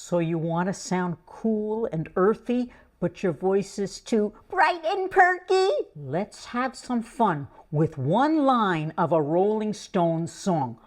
So you want to sound cool and earthy, but your voice is too bright and perky? Let's have some fun with one line of a Rolling Stones song.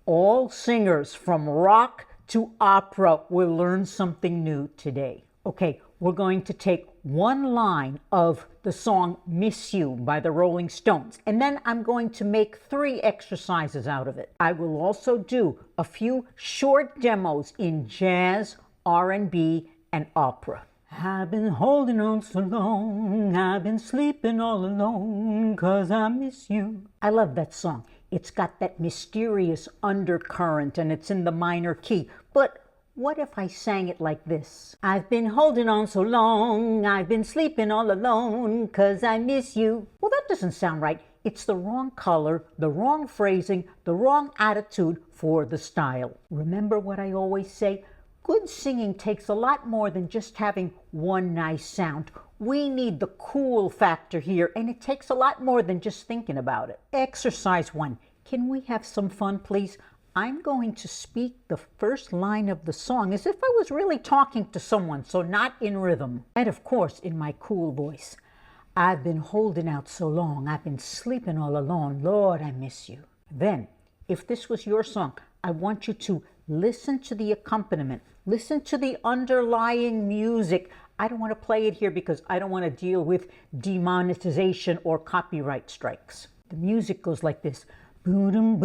All singers from rock to opera will learn something new today. Okay, we're going to take one line of the song Miss You by the Rolling Stones, and then I'm going to make 3 exercises out of it. I will also do a few short demos in jazz, R&B, and opera. I've been holding on so long, I've been sleeping all alone, 'cause I miss you. I love that song. It's got that mysterious undercurrent and it's in the minor key. But what if I sang it like this? I've been holding on so long, I've been sleeping all alone, 'cause I miss you. Well, that doesn't sound right. It's the wrong color, the wrong phrasing, the wrong attitude for the style. Remember what I always say? Good singing takes a lot more than just having one nice sound. We need the cool factor here, and it takes a lot more than just thinking about it. Exercise 1. Can we have some fun, please? I'm going to speak the first line of the song as if I was really talking to someone, so not in rhythm. And of course, in my cool voice. I've been holding out so long, I've been sleeping all alone, Lord, I miss you. Then, if this was your song, I want you to listen to the accompaniment. Listen to the underlying music. I don't want to play it here because I don't want to deal with demonetization or copyright strikes. The music goes like this. Then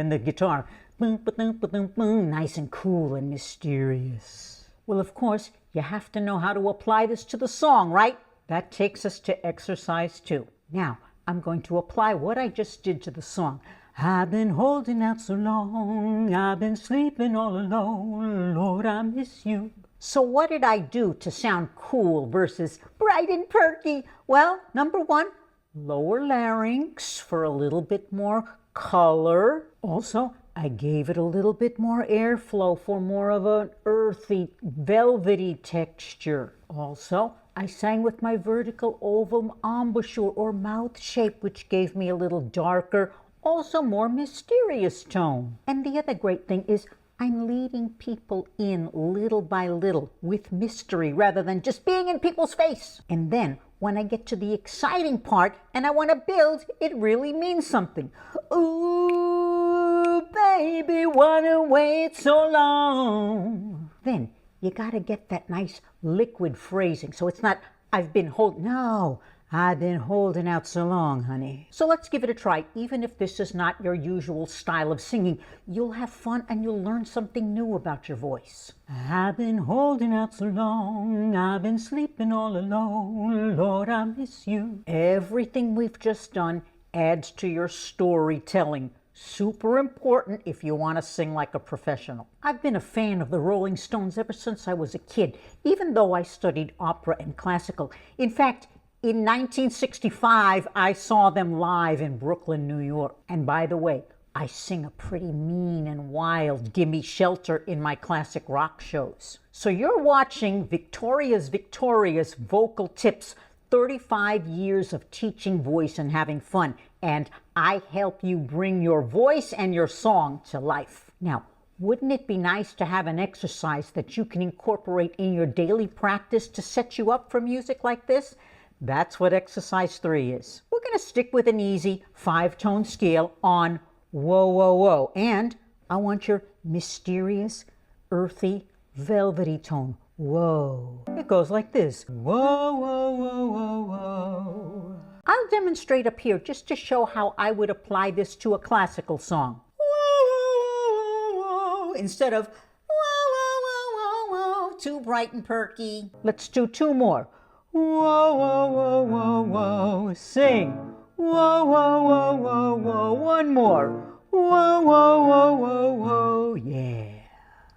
the guitar, nice and cool and mysterious. Well, of course, you have to know how to apply this to the song, right? That takes us to exercise 2. Now, I'm going to apply what I just did to the song. I've been holding out so long, I've been sleeping all alone, Lord, I miss you. So what did I do to sound cool versus bright and perky? Well, number 1, lower larynx for a little bit more color. Also, I gave it a little bit more airflow for more of an earthy, velvety texture. Also, I sang with my vertical oval embouchure or mouth shape, which gave me a little darker, also more mysterious tone. And the other great thing is I'm leading people in little by little with mystery rather than just being in people's face. And then when I get to the exciting part and I want to build, it really means something. Ooh, baby, wanna wait so long. Then you gotta get that nice liquid phrasing. So it's not, I've been holding, no, I've been holding out so long, honey. So let's give it a try. Even if this is not your usual style of singing, you'll have fun and you'll learn something new about your voice. I've been holding out so long, I've been sleeping all alone, Lord, I miss you. Everything we've just done adds to your storytelling. Super important if you want to sing like a professional. I've been a fan of the Rolling Stones ever since I was a kid, even though I studied opera and classical. In fact, in 1965, I saw them live in Brooklyn, New York. And by the way, I sing a pretty mean and wild Gimme Shelter in my classic rock shows. So you're watching Victoria's Vocal Tips, 35 years of teaching voice and having fun. And I help you bring your voice and your song to life. Now, wouldn't it be nice to have an exercise that you can incorporate in your daily practice to set you up for music like this? That's what exercise 3 is. We're going to stick with an easy 5-tone scale on whoa, whoa, whoa. And I want your mysterious, earthy, velvety tone. Whoa. It goes like this. Whoa, whoa, whoa, whoa, whoa. I'll demonstrate up here just to show how I would apply this to a classical song. Whoa, whoa, whoa, whoa. Instead of whoa, whoa, whoa, whoa, whoa. Too bright and perky. Let's do 2 more. Whoa, whoa, whoa, whoa, whoa. Sing. Whoa, whoa, whoa, whoa, whoa. 1 more. Whoa, whoa, whoa, whoa, whoa. Yeah.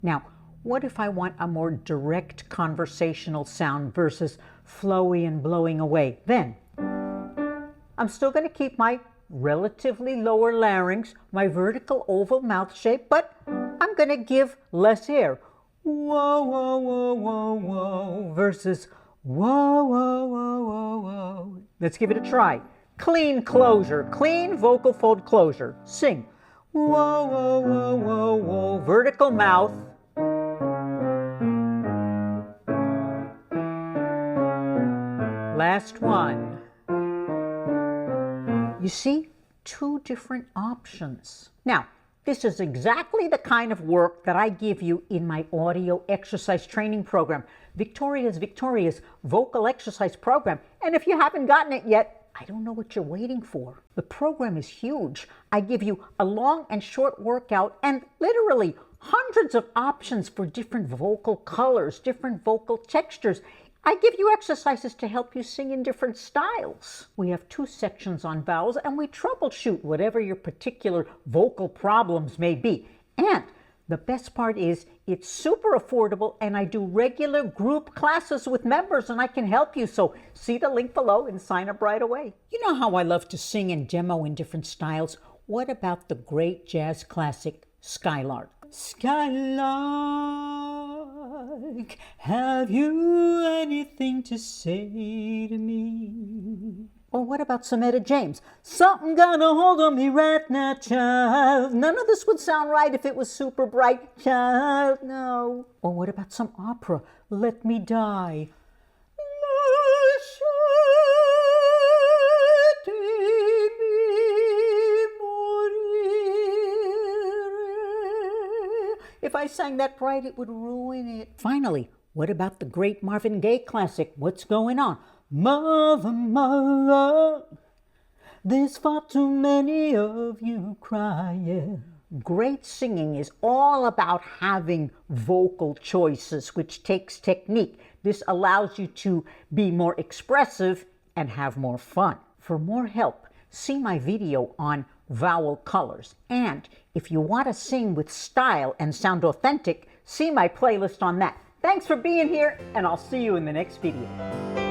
Now, what if I want a more direct conversational sound versus flowy and blowing away? Then, I'm still going to keep my relatively lower larynx, my vertical oval mouth shape, but I'm going to give less air. Whoa, whoa, whoa, whoa, whoa. Versus whoa, whoa, whoa, whoa, whoa. Let's give it a try. Clean closure, clean vocal fold closure. Sing. Whoa, whoa, whoa, whoa, whoa. Vertical mouth. Last one. You see, 2 different options. Now, this is exactly the kind of work that I give you in my audio exercise training program, Victoria's vocal exercise program. And if you haven't gotten it yet, I don't know what you're waiting for. The program is huge. I give you a long and short workout and literally hundreds of options for different vocal colors, different vocal textures. I give you exercises to help you sing in different styles. We have 2 sections on vowels, and we troubleshoot whatever your particular vocal problems may be. And the best part is it's super affordable, and I do regular group classes with members, and I can help you. So see the link below and sign up right away. You know how I love to sing and demo in different styles? What about the great jazz classic, Skylark? Skylark, have you anything to say to me? Or what about some Etta James? Something got a hold on me right now, child. None of this would sound right if it was super bright, child, no. Or what about some opera? Let Me Die. If I sang that right, it would ruin it. Finally, what about the great Marvin Gaye classic, What's Going On? Mother, mother, there's far too many of you crying. Great singing is all about having vocal choices, which takes technique. This allows you to be more expressive and have more fun. For more help, see my video on vowel colors. And if you want to sing with style and sound authentic, see my playlist on that. Thanks for being here, and I'll see you in the next video.